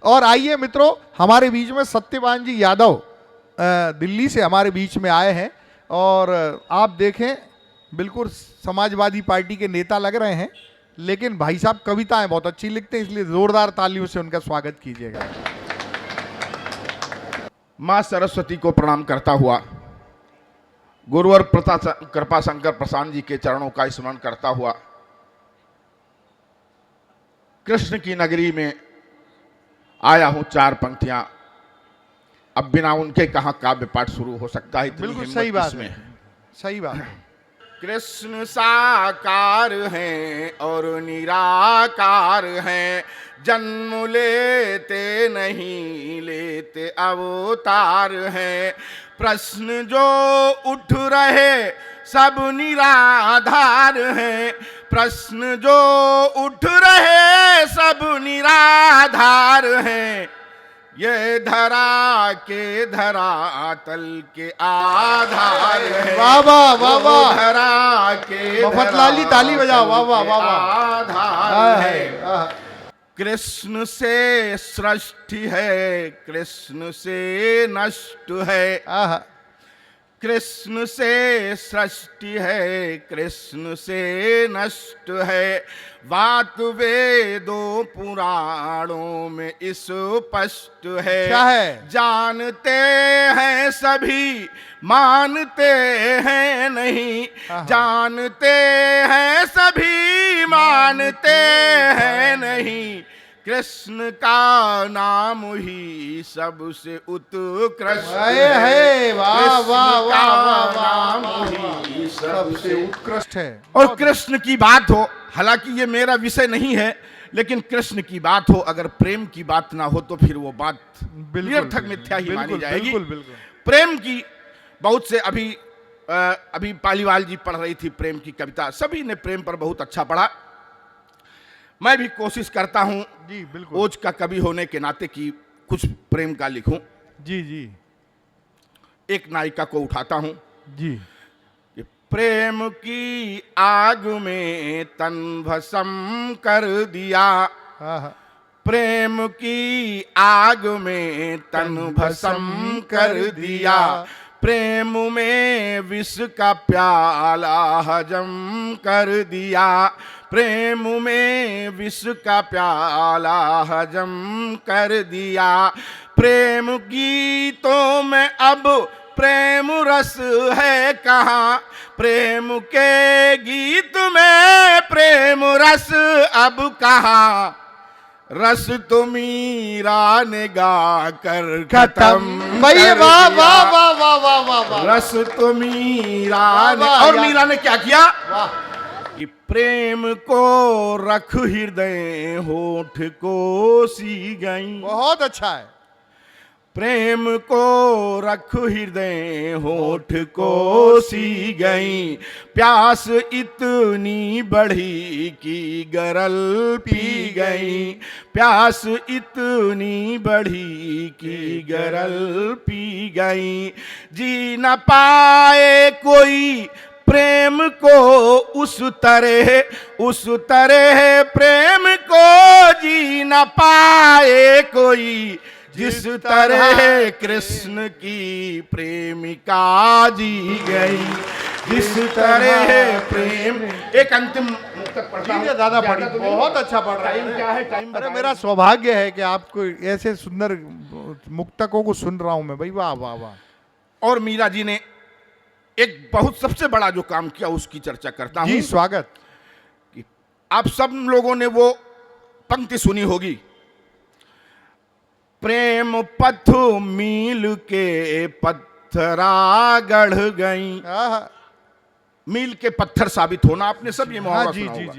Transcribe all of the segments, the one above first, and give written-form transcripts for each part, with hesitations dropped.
और आइए मित्रों, हमारे बीच में सत्यवान जी यादव दिल्ली से हमारे बीच में आए हैं और आप देखें बिल्कुल समाजवादी पार्टी के नेता लग रहे हैं, लेकिन भाई साहब कविताएं बहुत अच्छी लिखते हैं, इसलिए जोरदार तालियों से उनका स्वागत कीजिएगा। मां सरस्वती को प्रणाम करता हुआ, गुरुवर कृपा शंकर प्रसाद जी के चरणों का स्मरण करता हुआ, कृष्ण की नगरी में आया हूं। 4 पंक्तियां, अब बिना उनके कहां काव्य पाठ शुरू हो सकता है। बिल्कुल सही बात है, सही बात है। कृष्ण साकार हैं और निराकार हैं, जन्म लेते नहीं लेते अवतार हैं। प्रश्न जो उठ रहे सब निराधार हैं, प्रश्न जो उठ रहे सब निराधार हैं। ये धरा के धरातल के आधार है। वाह वाह वाह वाह, धरा के मफतलाली ताली बजाओ, वाह वाह वाह वाह। आधार है। कृष्ण से सृष्टि है, कृष्ण से नष्ट है। कृष्ण से सृष्टि है, कृष्ण से नष्ट है। बात वेदों पुराणों में स्पष्ट है। क्या है? जानते हैं सभी, मानते हैं नहीं। जानते हैं सभी, मानते हैं नहीं। कृष्ण का नाम ही सबसे उत्कृष्ट है। वाह वाह वाह, नाम ही सबसे उत्कृष्ट है। और कृष्ण की बात हो, हालांकि ये मेरा विषय नहीं है, लेकिन कृष्ण की बात हो, अगर प्रेम की बात ना हो तो फिर वो बात निरर्थक मिथ्या ही मानी जाएगी। प्रेम की बहुत से अभी पालीवाल जी पढ़ रही थी प्रेम की कविता, सभी ने प्रेम पर बहुत अच्छा पढ़ा। मैं भी कोशिश करता हूं जी, बिल्कुल, ओज का कवि होने के नाते कि कुछ प्रेम का लिखूं। जी जी। एक नायिका को उठाता हूं जी। कि प्रेम की आग में तन भस्म कर दिया, प्रेम की आग में तन भस्म कर दिया। प्रेम में विष का प्याला हजम कर दिया, प्रेम में विष का प्याला हजम कर दिया। प्रेम गीतों में अब प्रेम रस है कहाँ, प्रेम के गीत में प्रेम रस अब कहाँ। रस तो मीरा ने गा कर खत्म। वाह वाह वाह वाह वाह वाह। रस तो मीरा ने, और मीरा ने क्या किया कि प्रेम को रख हृदय होठ को सी गई। बहुत अच्छा है। प्रेम को रख हृदय होठ को सी गई। प्यास इतनी बढ़ी कि गरल पी गई। प्यास इतनी बढ़ी कि गरल पी गई। जी न पाए कोई प्रेम को उस तरह प्रेम को जी न पाए कोई, जिस तरह कृष्ण की प्रेमिका जी गई। जिस तरह प्रेम। एक अंतिम मुक्तक पढ़ता हूं। दादा पढ़ी, बहुत अच्छा पढ़ रहा है। क्या है टाइम? अरे मेरा सौभाग्य है कि आपको ऐसे सुंदर मुक्तकों को सुन रहा हूं मैं भाई। वाह वाह वाह। और मीरा जी ने एक बहुत सबसे बड़ा जो काम किया उसकी चर्चा करता हूं। जी स्वागत। कि आप सब लोगों ने वो पंक्ति सुनी होगी, प्रेम पथ मील के पत्थरा गढ़ गई। मील के पत्थर साबित होना, आपने सब ये मुहावरा सुना होगा।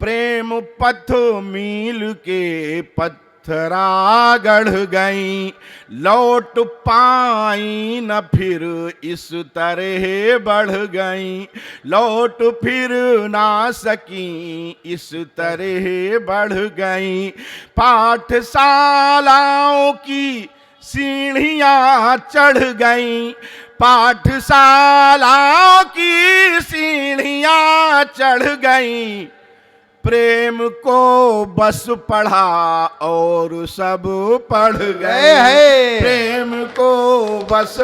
प्रेम पथ मील के पत्थरा गढ़ गई। लौट पाई न फिर इस तरह बढ़ गई। लौट फिर ना सकी इस तरह बढ़ गई। पाठशालाओं की सीढ़ियां चढ़ गई। पाठशालाओं की सीढ़ियां चढ़ गई। प्रेम को बस पढ़ा और सब पढ़ गए। प्रेम को बस,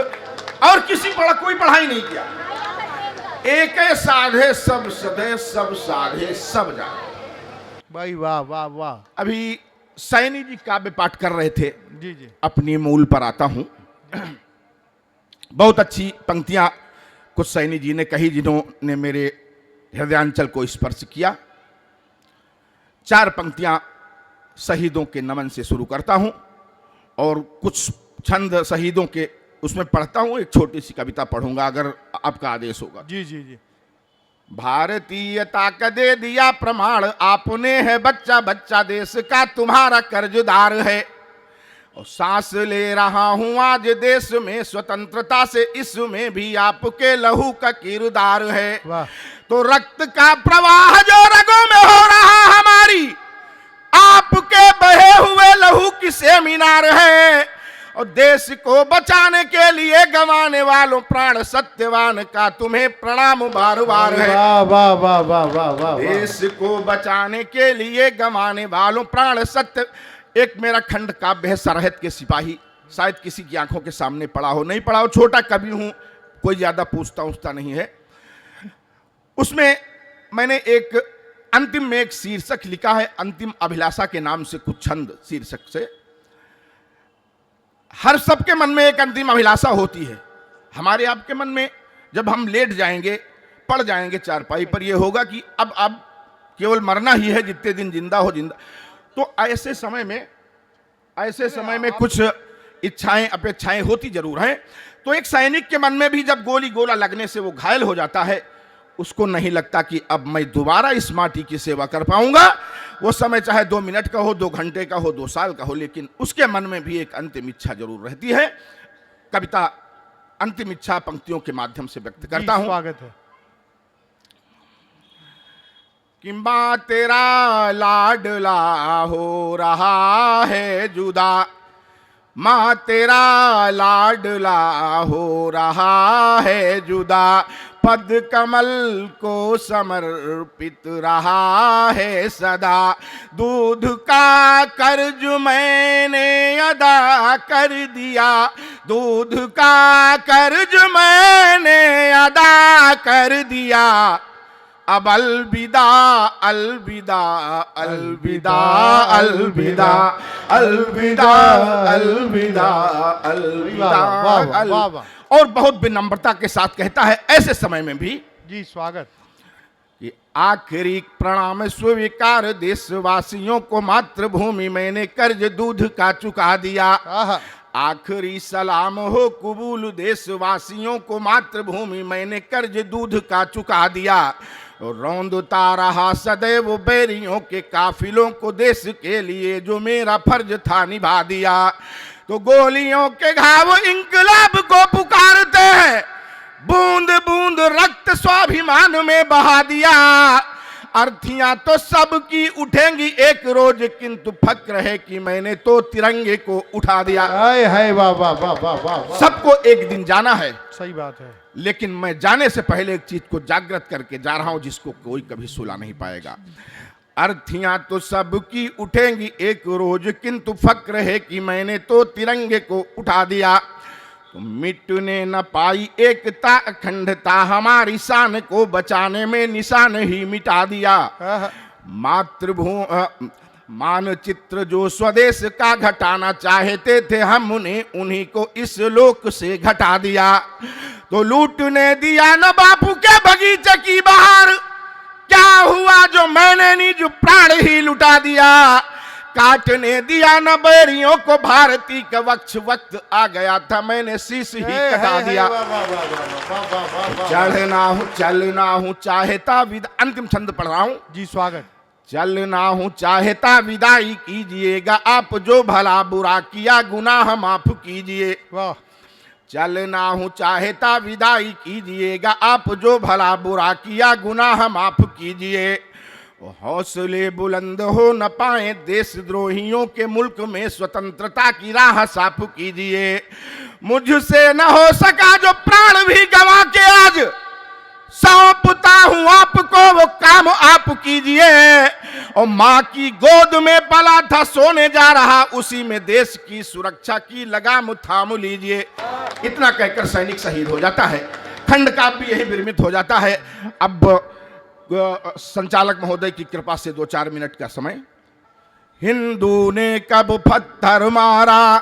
और किसी पढ़ा, कोई पढ़ाई नहीं किया। एक साधे सब सधे, सब साधे सब जाने। भाई वाह वाह वाह। अभी सैनी जी काव्य पाठ कर रहे थे। जी जी। अपनी मूल पर आता हूं। बहुत अच्छी पंक्तियां कुछ सैनी जी ने कही, जिन्होंने मेरे हृदयांचल को स्पर्श किया। 4 पंक्तियां शहीदों के नमन से शुरू करता हूं और कुछ छंद शहीदों के उसमें पढ़ता हूं। एक छोटी सी कविता पढ़ूंगा अगर आपका आदेश होगा। जी जी जी। भारतीयता का दे दिया प्रमाण, आपने है बच्चा बच्चा देश का तुम्हारा कर्जदार है। और सांस ले रहा हूं आज देश में स्वतंत्रता से, इसमें भी आपके लहू का किरदार है। तो रक्त का प्रवाह जो रगों में हो रहा हमारी, आपके बहे हुए लहू की सेमिनार है। और देश को बचाने के लिए गंवाने वालों प्राण सत्यवान का तुम्हें प्रणाम बार बार है। वाह वाह वाह वाह वाह वाह। देश को बचाने के लिए गंवाने वालों प्राण सत्य। एक मेरा खंड काव्य है सरहद के सिपाही, शायद किसी की आंखों के सामने पड़ा हो, नहीं पड़ा हो, छोटा कवि हूं, कोई ज्यादा पूछता नहीं है। उसमें मैंने एक अंतिम में एक शीर्षक लिखा है, अंतिम अभिलाषा के नाम से कुछ छंद शीर्षक से। हर सबके मन में एक अंतिम अभिलाषा होती है। हमारे आपके मन में जब हम लेट जाएंगे, पड़ जाएंगे चारपाई पर, यह होगा कि अब केवल मरना ही है, जितने दिन जिंदा हो जिंदा। तो ऐसे समय में कुछ इच्छाएं अपेक्षाएं होती जरूर हैं। तो एक सैनिक के मन में भी जब गोला लगने से वो घायल हो जाता है, उसको नहीं लगता कि अब मैं दोबारा इस माटी की सेवा कर पाऊंगा। वो समय चाहे 2 मिनट का हो, 2 घंटे का हो, 2 साल का हो, लेकिन उसके मन में भी एक अंतिम इच्छा जरूर रहती है। कविता अंतिम इच्छा पंक्तियों के माध्यम से व्यक्त करता हूं। स्वागत है। कि मां तेरा लाडला हो रहा है जुदा, मां तेरा लाडला हो रहा है जुदा, पद कमल को समर्पित रहा है सदा। दूध का कर्ज मैंने अदा कर दिया, दूध का कर्ज मैंने अदा कर दिया। अब अलविदा अलविदा अलविदा अलविदा अलविदा अलविदा अलविदा। और बहुत विनम्रता के साथ कहता है ऐसे समय में भी, जी स्वागत, कि आखिरी प्रणाम स्वीकार देशवासियों को, मातृभूमि मैंने कर्ज दूध का चुका दिया। आखिरी सलाम हो कबूल देशवासियों को, मातृभूमि मैंने कर्ज दूध का चुका दिया। रौंदता रहा सदैव बैरियों के काफिलों को, देश के लिए जो मेरा फर्ज था निभा दिया। तो गोलियों के घाव इंकलाब को पुकारते हैं, बूंद बूंद रक्त स्वाभिमान में बहा दिया। अर्थियां तो सबकी उठेंगी एक रोज, किंतु फक्र है कि मैंने तो तिरंगे को उठा दिया। है वाह वाह वाह वाह वाह। सबको एक दिन जाना है, सही बात है, लेकिन मैं जाने से पहले एक चीज को जागृत करके जा रहा हूं, जिसको कोई कभी सुला नहीं पाएगा। अर्थियां तो सबकी उठेंगी एक रोज, किंतु फक्र है कि मैंने तो तिरंगे को उठा दिया। तो मिटने न पाई एकता अखंडता, हमारी शान को बचाने में निशान ही मिटा दिया। मानचित्र जो स्वदेश का घटाना चाहते थे हम, उन्हीं को इस लोक से घटा दिया। तो लूटने दिया न बापू के बगीचे की बहार, क्या हुआ जो मैंने निज प्राण ही लुटा दिया। काटने दिया न बैरियों को भारती का वक्ष, वक्त आ गया था मैंने शीश ही कटा दिया। चलना हूँ चाहता विदा, अंतिम छंद पढ़ रहा हूँ। जी स्वागत। चलना हूँ चाहता विदाई कीजिएगा आप, जो भला बुरा किया गुनाह माफ कीजिए। वाह। चलना हूँ चाहता विदाई कीजिएगा आप, जो भला बुरा किया गुनाह माफ कीजिए। हौसले बुलंद हो न पाए देशद्रोहियों के, मुल्क में स्वतंत्रता की राह साफ कीजिए। मुझसे न हो सका जो प्राण भी गंवा के आज, सौंपता हूं आपको, वो काम आप कीजिए। और माँ की गोद में पला था, सोने जा रहा, उसी में देश की सुरक्षा की लगाम थाम लीजिए। इतना कहकर सैनिक शहीद हो जाता है। खंड का भी यही विरमित हो जाता है। अब संचालक महोदय की कृपा से 2-4 मिनट का समय। हिंदू ने कब पत्थर मारा,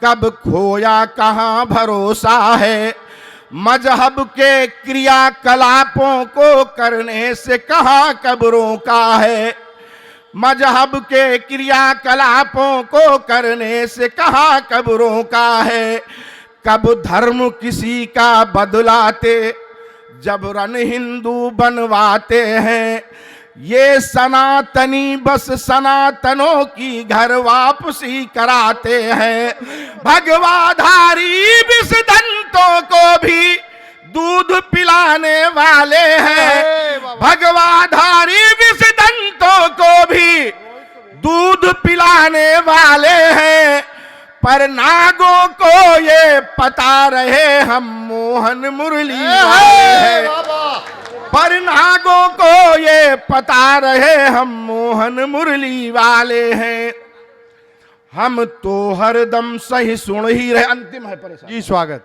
कब खोया कहां भरोसा है, मजहब के क्रियाकलापों को करने से कहां कब रोका है, मजहब के क्रियाकलापों को करने से कहां कब रोका है, कब धर्म किसी का बदलाते जबरन हिंदू बनवाते हैं, ये सनातनी बस सनातनों की घर वापसी कराते हैं, भगवाधारी विषदंतों को भी दूध पिलाने वाले हैं, भगवाधारी विषदंतों को भी दूध पिलाने वाले हैं, पर नागों को ये पता रहे हम मोहन मुरली वाले हैं, पर नागों को ये पता रहे हम मोहन मुरली वाले हैं। हम तो हरदम सही सुन ही रहे। अंतिम है परेशान जी, स्वागत।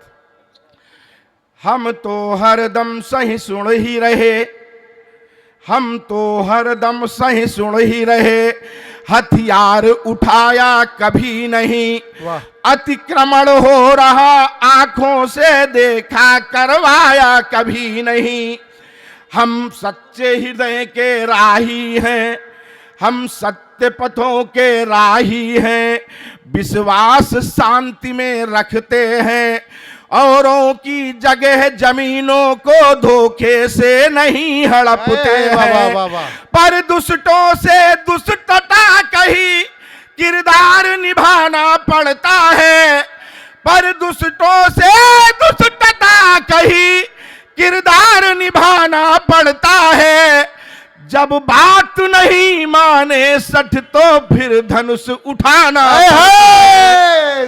हम तो हरदम सही सुन ही रहे, हम तो हरदम सही सुन ही रहे, हथियार उठाया कभी नहीं, अतिक्रमण हो रहा आंखों से देखा करवाया कभी नहीं, हम सच्चे हृदय के राही हैं, हम सत्य पथों के राही हैं, विश्वास शांति में रखते हैं, औरों की जगह जमीनों को धोखे से नहीं हड़पते हैं, पर दुष्टों से दुष्टता कही किरदार निभाना पड़ता है, पर दुष्टों से दुष्टता कही किरदार निभाना पड़ता है, जब बात नहीं माने सठ तो फिर धनुष उठाना।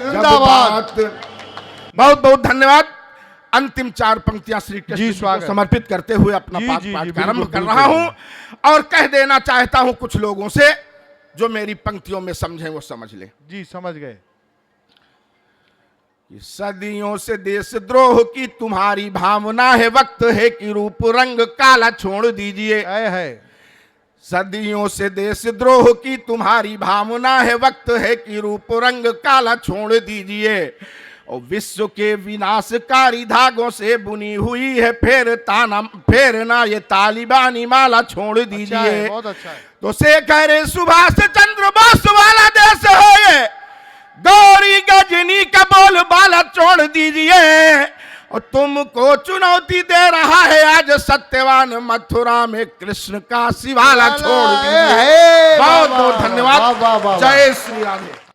जिंदाबाद। बहुत बहुत धन्यवाद। अंतिम 4 पंक्तियां श्री कृष्ण जी को समर्पित करते हुए अपना पाठ बिल्कुल, आरंभ कर बिल्कुल। रहा हूं और कह देना चाहता हूं कुछ लोगों से जो मेरी पंक्तियों में समझे वो समझ ले। जी, समझ गए। सदियों से देशद्रोह की तुम्हारी भावना है, वक्त है कि रूप रंग काला छोड़ दीजिए। है सदियों से देशद्रोह की तुम्हारी भावना है, वक्त है कि रूप रंग काला छोड़ दीजिए। और विश्व के विनाशकारी धागों से बुनी हुई है फेरना ये तालिबानी माला छोड़ दीजिए। अच्छा है, बहुत अच्छा है। तो शेखर सुभाष चंद्र बोस वाला देश है ये, गौरी गजनी का बोल बाला छोड़ दीजिए। और तुमको चुनौती दे रहा है आज सत्यवान मथुरा में कृष्ण का शिवाला छोड़ दीजिए। बहुत बहुत धन्यवाद। जय श्री राधे।